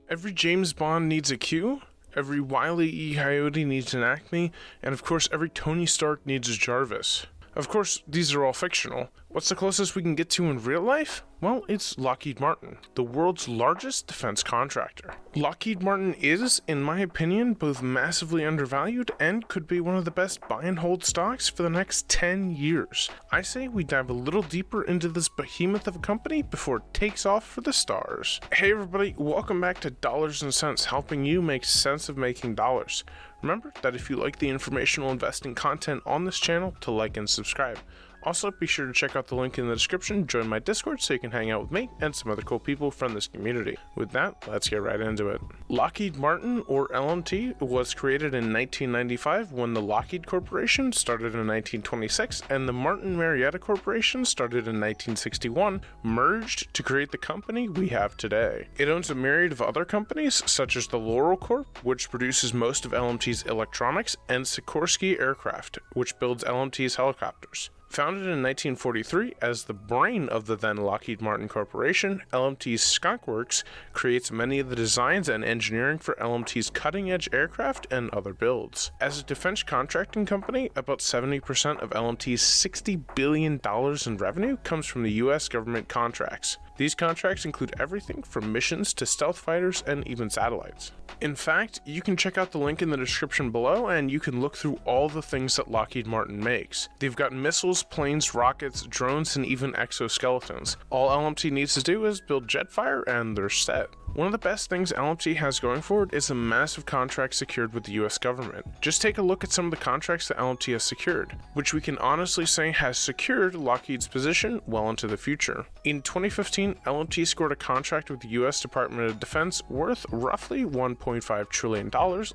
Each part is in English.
Every James Bond needs a Q, every Wile E. Coyote needs an Acme, and of course every Tony Stark needs a Jarvis. Of course, these are all fictional. What's the closest we can get to in real life? Well, it's Lockheed Martin, the world's largest defense contractor. Lockheed Martin is, in my opinion, both massively undervalued and could be one of the best buy and hold stocks for the next 10 years. I say we dive a little deeper into this behemoth of a company before it takes off for the stars. Hey everybody, welcome back to Dollars and Cents, helping you make sense of making dollars. Remember that if you like the informational investing content on this channel, to like and subscribe. Also, be sure to check out the link in the description, join my Discord so you can hang out with me and some other cool people from this community. With that, let's get right into it. Lockheed Martin, or LMT, was created in 1995 when the Lockheed Corporation started in 1926 and the Martin Marietta Corporation started in 1961, merged to create the company we have today. It owns a myriad of other companies, such as the Loral Corp, which produces most of LMT's electronics, and Sikorsky Aircraft, which builds LMT's helicopters. Founded in 1943 as the brain of the then Lockheed Martin Corporation, LMT's Skunk Works creates many of the designs and engineering for LMT's cutting-edge aircraft and other builds. As a defense contracting company, about 70% of LMT's $60 billion in revenue comes from the US government contracts. These contracts include everything from missions to stealth fighters and even satellites. In fact, you can check out the link in the description below and you can look through all the things that Lockheed Martin makes. They've got missiles, planes, rockets, drones, and even exoskeletons. All LMT needs to do is build Jetfire and they're set. One of the best things LMT has going for it is a massive contract secured with the US government. Just take a look at some of the contracts that LMT has secured, which we can honestly say has secured Lockheed's position well into the future. In 2015, LMT scored a contract with the US Department of Defense worth roughly $1.5 trillion,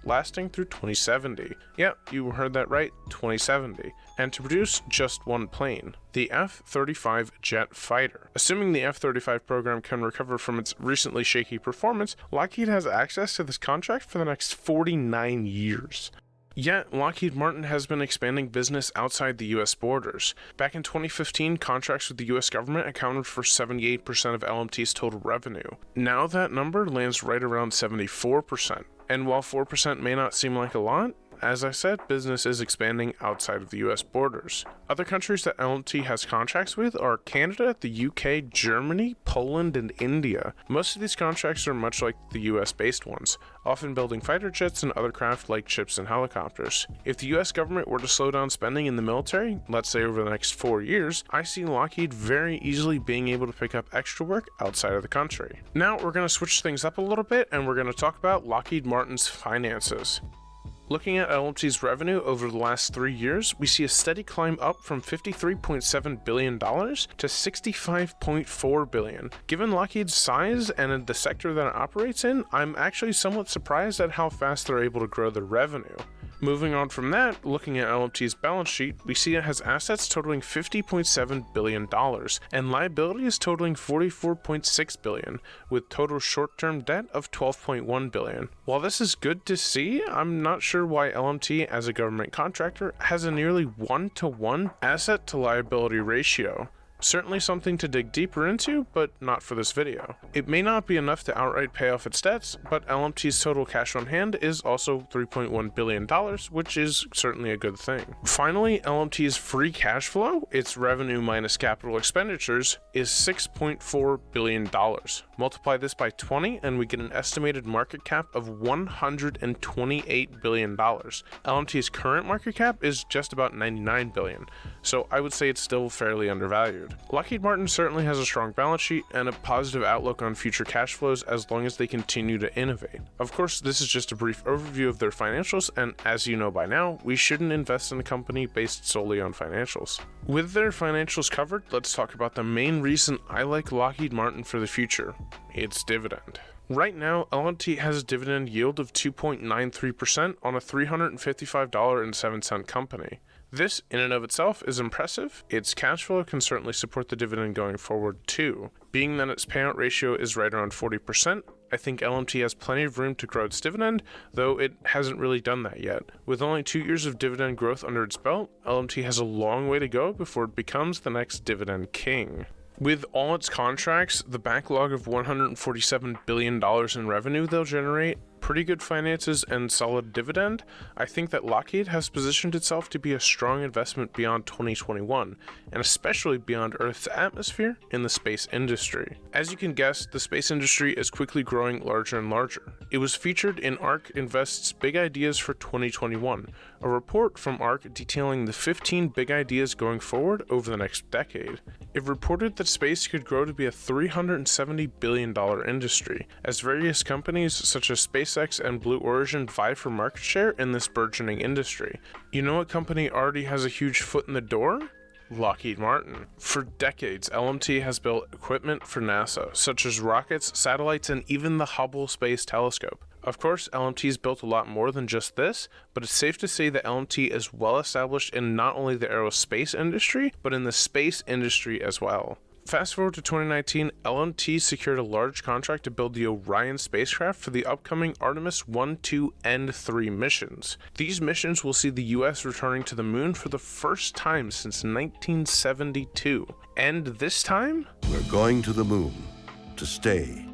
lasting through 2070. Yep, you heard that right, 2070. And to produce just one plane, the F-35 jet fighter. Assuming the F-35 program can recover from its recently shaky performance, Lockheed has access to this contract for the next 49 years. Yet, Lockheed Martin has been expanding business outside the US borders. Back in 2015, contracts with the US government accounted for 78% of LMT's total revenue. Now that number lands right around 74%. And while 4% may not seem like a lot, as I said, business is expanding outside of the US borders. Other countries that LMT has contracts with are Canada, the UK, Germany, Poland, and India. Most of these contracts are much like the US-based ones, often building fighter jets and other craft like ships and helicopters. If the US government were to slow down spending in the military, let's say over the next 4 years, I see Lockheed very easily being able to pick up extra work outside of the country. Now we're going to switch things up a little bit and we're going to talk about Lockheed Martin's finances. Looking at LMT's revenue over the last 3 years, we see a steady climb up from $53.7 billion to $65.4 billion. Given Lockheed's size and the sector that it operates in, I'm actually somewhat surprised at how fast they're able to grow their revenue. Moving on from that, looking at LMT's balance sheet, we see it has assets totaling $50.7 billion and liabilities totaling $44.6 billion, with total short-term debt of $12.1 billion. While this is good to see, I'm not sure why LMT, as a government contractor, has a nearly 1-to-1 asset to liability ratio. Certainly something to dig deeper into, but not for this video. It may not be enough to outright pay off its debts, but LMT's total cash on hand is also $3.1 billion, which is certainly a good thing. Finally, LMT's free cash flow, its revenue minus capital expenditures, is $6.4 billion. Multiply this by 20 and we get an estimated market cap of $128 billion. LMT's current market cap is just about $99 billion, so I would say it's still fairly undervalued. Lockheed Martin certainly has a strong balance sheet and a positive outlook on future cash flows as long as they continue to innovate. Of course, this is just a brief overview of their financials, and as you know by now, we shouldn't invest in a company based solely on financials. With their financials covered, let's talk about the main reason I like Lockheed Martin for the future. It's dividend. Right now, LMT has a dividend yield of 2.93% on a $355.07 company. This, in and of itself, is impressive. Its cash flow can certainly support the dividend going forward too. Being that its payout ratio is right around 40%, I think LMT has plenty of room to grow its dividend, though it hasn't really done that yet. With only 2 years of dividend growth under its belt, LMT has a long way to go before it becomes the next dividend king. With all its contracts, the backlog of $147 billion in revenue they'll generate, pretty good finances, and solid dividend, I think that Lockheed has positioned itself to be a strong investment beyond 2021, and especially beyond Earth's atmosphere in the space industry. As you can guess, the space industry is quickly growing larger and larger. It was featured in ARK Invest's Big Ideas for 2021, a report from ARK detailing the 15 big ideas going forward over the next decade. It reported that space could grow to be a $370 billion industry, as various companies such as SpaceX and Blue Origin vie for market share in this burgeoning industry. You know what company already has a huge foot in the door? Lockheed Martin. For decades, LMT has built equipment for NASA, such as rockets, satellites, and even the Hubble Space Telescope. Of course, LMT's built a lot more than just this, but it's safe to say that LMT is well established in not only the aerospace industry, but in the space industry as well. Fast forward to 2019, LMT secured a large contract to build the Orion spacecraft for the upcoming Artemis 1, 2, and 3 missions. These missions will see the US returning to the moon for the first time since 1972. And this time, we're going to the moon to stay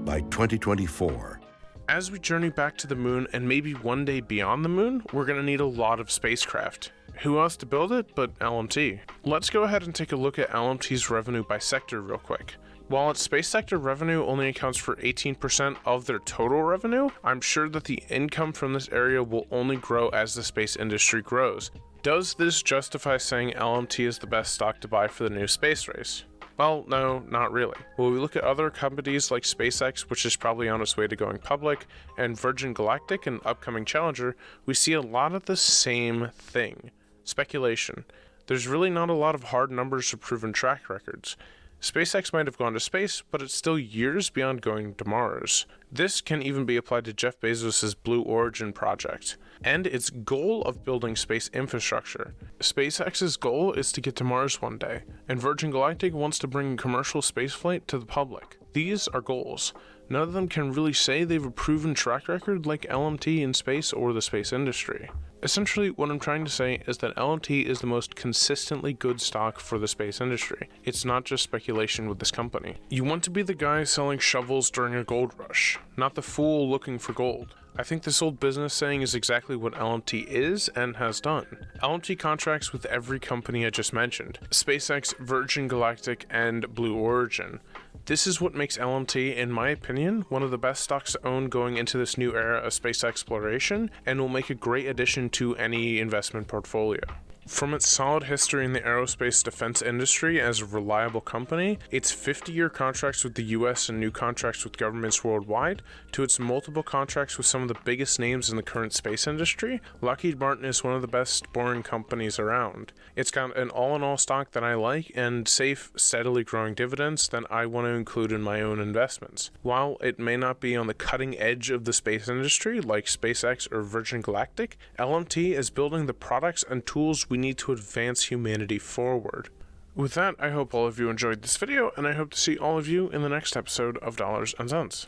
by 2024. As we journey back to the moon and maybe one day beyond the moon, we're going to need a lot of spacecraft. Who else to build it but LMT? Let's go ahead and take a look at LMT's revenue by sector real quick. While its space sector revenue only accounts for 18% of their total revenue, I'm sure that the income from this area will only grow as the space industry grows. Does this justify saying LMT is the best stock to buy for the new space race? Well, no, not really. When we look at other companies like SpaceX, which is probably on its way to going public, and Virgin Galactic and upcoming Challenger, we see a lot of the same thing. Speculation. There's really not a lot of hard numbers or proven track records. SpaceX might have gone to space, but it's still years beyond going to Mars. This can even be applied to Jeff Bezos' Blue Origin project, and its goal of building space infrastructure. SpaceX's goal is to get to Mars one day, and Virgin Galactic wants to bring commercial spaceflight to the public. These are goals. None of them can really say they have a proven track record like LMT in space or the space industry. Essentially, what I'm trying to say is that LMT is the most consistently good stock for the space industry. It's not just speculation with this company. You want to be the guy selling shovels during a gold rush, not the fool looking for gold. I think this old business saying is exactly what LMT is and has done. LMT contracts with every company I just mentioned: SpaceX, Virgin Galactic, and Blue Origin. This is what makes LMT, in my opinion, one of the best stocks to own going into this new era of space exploration, and will make a great addition to any investment portfolio. From its solid history in the aerospace defense industry as a reliable company, its 50-year contracts with the US and new contracts with governments worldwide, to its multiple contracts with some of the biggest names in the current space industry, Lockheed Martin is one of the best boring companies around. It's got an all-in-all stock that I like and safe, steadily growing dividends that I want to include in my own investments. While it may not be on the cutting edge of the space industry like SpaceX or Virgin Galactic, LMT is building the products and tools we need to advance humanity forward. With that, I hope all of you enjoyed this video, and I hope to see all of you in the next episode of Dollars and Cents.